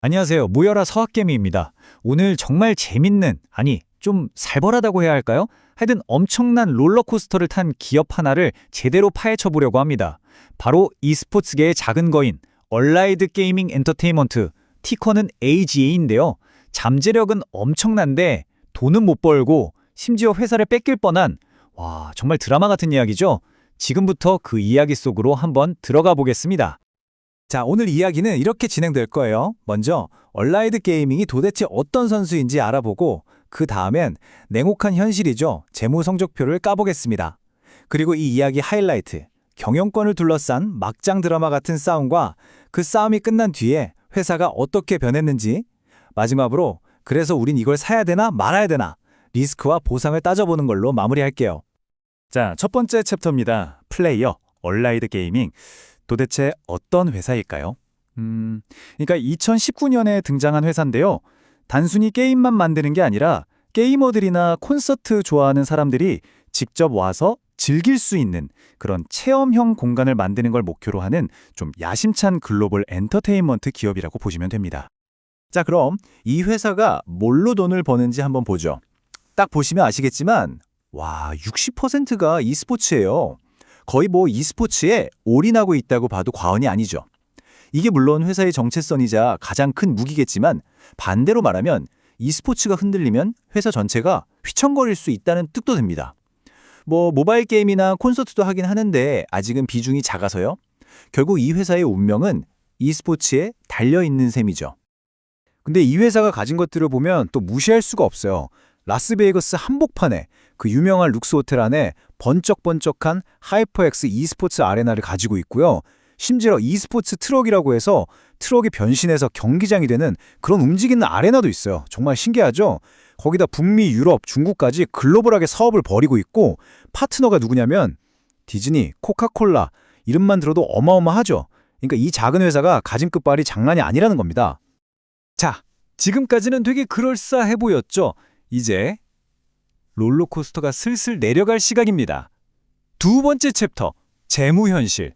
안녕하세요. 모여라 서학개미입니다. 오늘 정말 재밌는, 아니, 좀 살벌하다고 해야 할까요? 하여튼 엄청난 롤러코스터를 탄 기업 하나를 제대로 파헤쳐 보려고 합니다. 바로 e스포츠계의 작은 거인, 얼라이드 게이밍 엔터테인먼트, 티커는 AGA인데요. 잠재력은 엄청난데 돈은 못 벌고 심지어 회사를 뺏길 뻔한, 와, 정말 드라마 같은 이야기죠? 지금부터 그 이야기 속으로 한번 들어가 보겠습니다. 자, 오늘 이야기는 이렇게 진행될 거예요. 먼저 얼라이드 게이밍이 도대체 어떤 선수인지 알아보고 그 다음엔 냉혹한 현실이죠. 재무 성적표를 까보겠습니다. 그리고 이 이야기 하이라이트, 경영권을 둘러싼 막장 드라마 같은 싸움과 그 싸움이 끝난 뒤에 회사가 어떻게 변했는지, 마지막으로 그래서 우린 이걸 사야 되나 말아야 되나 리스크와 보상을 따져보는 걸로 마무리할게요. 자, 첫 번째 챕터입니다. 플레이어, 얼라이드 게이밍. 도대체 어떤 회사일까요? 그러니까 2019년에 등장한 회사인데요. 단순히 게임만 만드는 게 아니라 게이머들이나 콘서트 좋아하는 사람들이 직접 와서 즐길 수 있는 그런 체험형 공간을 만드는 걸 목표로 하는 좀 야심찬 글로벌 엔터테인먼트 기업이라고 보시면 됩니다. 자, 그럼 이 회사가 뭘로 돈을 버는지 한번 보죠. 딱 보시면 아시겠지만, 와, 60%가 e스포츠예요. 거의 뭐 e스포츠에 올인하고 있다고 봐도 과언이 아니죠. 이게 물론 회사의 정체성이자 가장 큰 무기겠지만 반대로 말하면 e스포츠가 흔들리면 회사 전체가 휘청거릴 수 있다는 뜻도 됩니다. 뭐 모바일 게임이나 콘서트도 하긴 하는데 아직은 비중이 작아서요. 결국 이 회사의 운명은 e스포츠에 달려있는 셈이죠. 근데 이 회사가 가진 것들을 보면 또 무시할 수가 없어요. 라스베이거스 한복판에 그 유명한 룩스 호텔 안에 번쩍번쩍한 하이퍼엑스 e스포츠 아레나를 가지고 있고요. 심지어 e스포츠 트럭이라고 해서 트럭이 변신해서 경기장이 되는 그런 움직이는 아레나도 있어요. 정말 신기하죠? 거기다 북미, 유럽, 중국까지 글로벌하게 사업을 벌이고 있고 파트너가 누구냐면 디즈니, 코카콜라 이름만 들어도 어마어마하죠. 그러니까 이 작은 회사가 가진 끝발이 장난이 아니라는 겁니다. 자, 지금까지는 되게 그럴싸해 보였죠? 이제 롤러코스터가 슬슬 내려갈 시각입니다. 두 번째 챕터, 재무현실.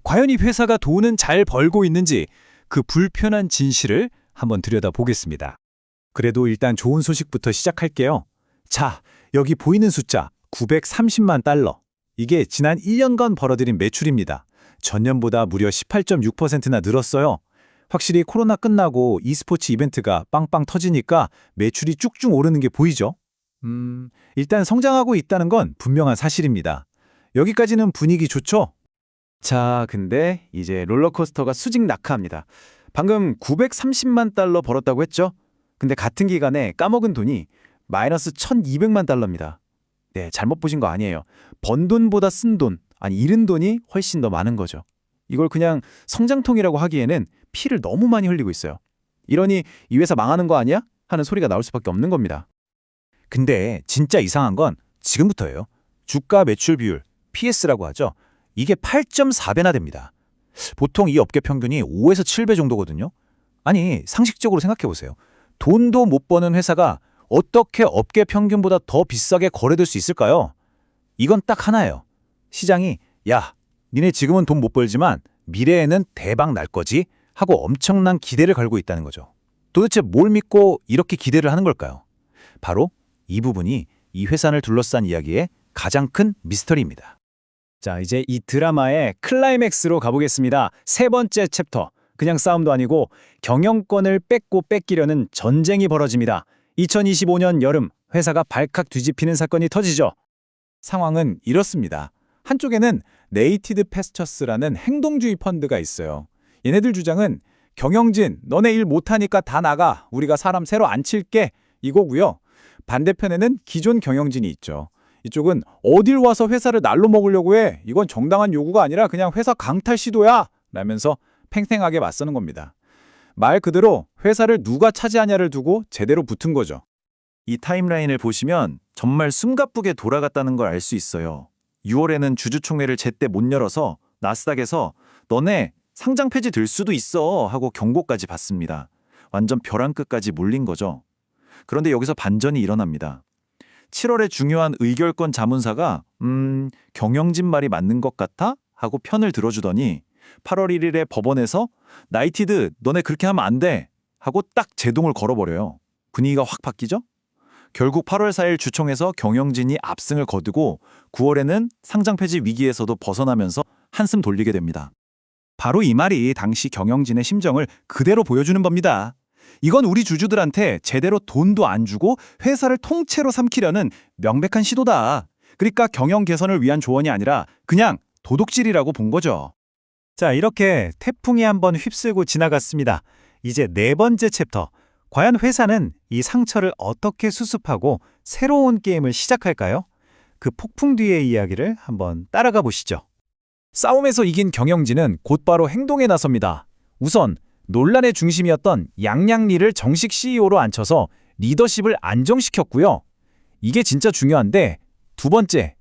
과연 이 회사가 돈은 잘 벌고 있는지 그 불편한 진실을 한번 들여다보겠습니다. 그래도 일단 좋은 소식부터 시작할게요. 자, 여기 보이는 숫자 930만 달러. 이게 지난 1년간 벌어들인 매출입니다. 전년보다 무려 18.6%나 늘었어요. 확실히 코로나 끝나고 e스포츠 이벤트가 빵빵 터지니까 매출이 쭉쭉 오르는 게 보이죠? 일단 성장하고 있다는 건 분명한 사실입니다. 여기까지는 분위기 좋죠? 자, 근데 이제 롤러코스터가 수직 낙하합니다. 방금 930만 달러 벌었다고 했죠? 근데 같은 기간에 까먹은 돈이 마이너스 1200만 달러입니다. 네, 잘못 보신 거 아니에요. 번 돈보다 쓴 돈, 아니 잃은 돈이 훨씬 더 많은 거죠. 이걸 그냥 성장통이라고 하기에는 피를 너무 많이 흘리고 있어요. 이러니 이 회사 망하는 거 아니야? 하는 소리가 나올 수밖에 없는 겁니다. 근데 진짜 이상한 건 지금부터예요. 주가 매출 비율, PS라고 하죠. 이게 8.4배나 됩니다. 보통 이 업계 평균이 5에서 7배 정도거든요. 아니, 상식적으로 생각해 보세요. 돈도 못 버는 회사가 어떻게 업계 평균보다 더 비싸게 거래될 수 있을까요? 이건 딱 하나예요. 시장이 야, 니네 지금은 돈 못 벌지만 미래에는 대박 날 거지 하고 엄청난 기대를 걸고 있다는 거죠. 도대체 뭘 믿고 이렇게 기대를 하는 걸까요? 바로 이 부분이 이 회사를 둘러싼 이야기의 가장 큰 미스터리입니다. 자, 이제 이 드라마의 클라이맥스로 가보겠습니다. 세 번째 챕터. 그냥 싸움도 아니고 경영권을 뺏고 뺏기려는 전쟁이 벌어집니다. 2025년 여름 회사가 발칵 뒤집히는 사건이 터지죠. 상황은 이렇습니다. 한쪽에는 네이티드 패스처스라는 행동주의 펀드가 있어요. 얘네들 주장은 경영진, 너네 일 못하니까 다 나가. 우리가 사람 새로 안 칠게. 이거고요. 반대편에는 기존 경영진이 있죠. 이쪽은 어딜 와서 회사를 날로 먹으려고 해. 이건 정당한 요구가 아니라 그냥 회사 강탈 시도야. 라면서 팽팽하게 맞서는 겁니다. 말 그대로 회사를 누가 차지하냐를 두고 제대로 붙은 거죠. 이 타임라인을 보시면 정말 숨가쁘게 돌아갔다는 걸 알 수 있어요. 6월에는 주주총회를 제때 못 열어서 나스닥에서 너네 상장 폐지 될 수도 있어 하고 경고까지 받습니다. 완전 벼랑 끝까지 몰린 거죠. 그런데 여기서 반전이 일어납니다. 7월에 중요한 의결권 자문사가 경영진 말이 맞는 것 같아? 하고 편을 들어주더니 8월 1일에 법원에서 나이티드 너네 그렇게 하면 안 돼. 하고 딱 제동을 걸어버려요. 분위기가 확 바뀌죠? 결국 8월 4일 주총에서 경영진이 압승을 거두고 9월에는 상장 폐지 위기에서도 벗어나면서 한숨 돌리게 됩니다. 바로 이 말이 당시 경영진의 심정을 그대로 보여주는 겁니다. 이건 우리 주주들한테 제대로 돈도 안 주고 회사를 통째로 삼키려는 명백한 시도다. 그러니까 경영 개선을 위한 조언이 아니라 그냥 도둑질이라고 본 거죠. 자, 이렇게 태풍이 한번 휩쓸고 지나갔습니다. 이제 네 번째 챕터. 과연 회사는 이 상처를 어떻게 수습하고 새로운 게임을 시작할까요? 그 폭풍 뒤의 이야기를 한번 따라가 보시죠. 싸움에서 이긴 경영진은 곧바로 행동에 나섭니다. 우선 논란의 중심이었던 양양리를 정식 CEO로 앉혀서 리더십을 안정시켰고요. 이게 진짜 중요한데, 두 번째,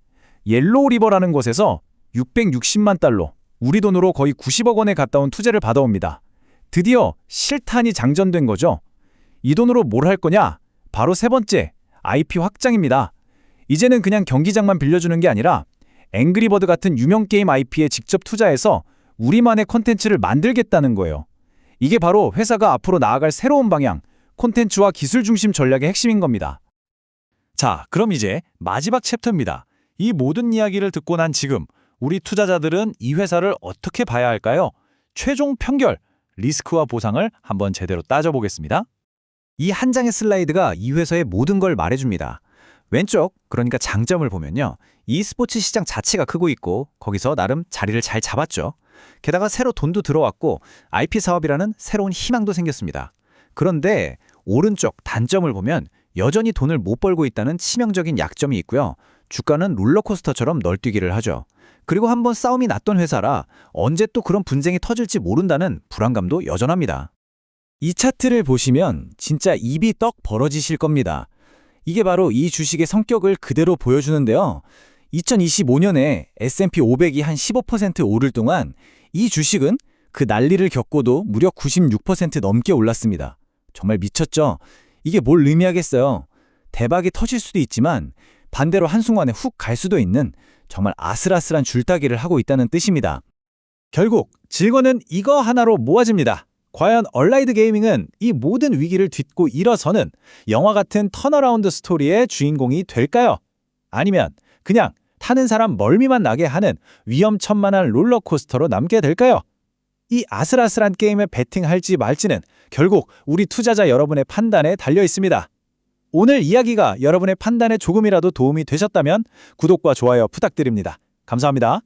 옐로우리버라는 곳에서 660만 달러, 우리 돈으로 거의 90억 원에 가까운 투자를 받아옵니다. 드디어 실탄이 장전된 거죠. 이 돈으로 뭘 할 거냐? 바로 세 번째, IP 확장입니다. 이제는 그냥 경기장만 빌려주는 게 아니라 앵그리버드 같은 유명 게임 IP에 직접 투자해서 우리만의 콘텐츠를 만들겠다는 거예요. 이게 바로 회사가 앞으로 나아갈 새로운 방향, 콘텐츠와 기술 중심 전략의 핵심인 겁니다. 자, 그럼 이제 마지막 챕터입니다. 이 모든 이야기를 듣고 난 지금 우리 투자자들은 이 회사를 어떻게 봐야 할까요? 최종 평결, 리스크와 보상을 한번 제대로 따져보겠습니다. 이 한 장의 슬라이드가 이 회사의 모든 걸 말해줍니다. 왼쪽, 그러니까 장점을 보면요. e스포츠 시장 자체가 크고 있고 거기서 나름 자리를 잘 잡았죠. 게다가 새로 돈도 들어왔고 IP 사업이라는 새로운 희망도 생겼습니다. 그런데 오른쪽 단점을 보면 여전히 돈을 못 벌고 있다는 치명적인 약점이 있고요. 주가는 롤러코스터처럼 널뛰기를 하죠. 그리고 한번 싸움이 났던 회사라 언제 또 그런 분쟁이 터질지 모른다는 불안감도 여전합니다. 이 차트를 보시면 진짜 입이 떡 벌어지실 겁니다. 이게 바로 이 주식의 성격을 그대로 보여주는데요. 2025년에 S&P 500이 한 15% 오를 동안 이 주식은 그 난리를 겪고도 무려 96% 넘게 올랐습니다. 정말 미쳤죠? 이게 뭘 의미하겠어요? 대박이 터질 수도 있지만 반대로 한순간에 훅 갈 수도 있는 정말 아슬아슬한 줄타기를 하고 있다는 뜻입니다. 결국 질문은 이거 하나로 모아집니다. 과연 얼라이드 게이밍은 이 모든 위기를 딛고 일어서는 영화 같은 턴어라운드 스토리의 주인공이 될까요? 아니면 그냥 타는 사람 멀미만 나게 하는 위험천만한 롤러코스터로 남게 될까요? 이 아슬아슬한 게임에 베팅할지 말지는 결국 우리 투자자 여러분의 판단에 달려 있습니다. 오늘 이야기가 여러분의 판단에 조금이라도 도움이 되셨다면 구독과 좋아요 부탁드립니다. 감사합니다.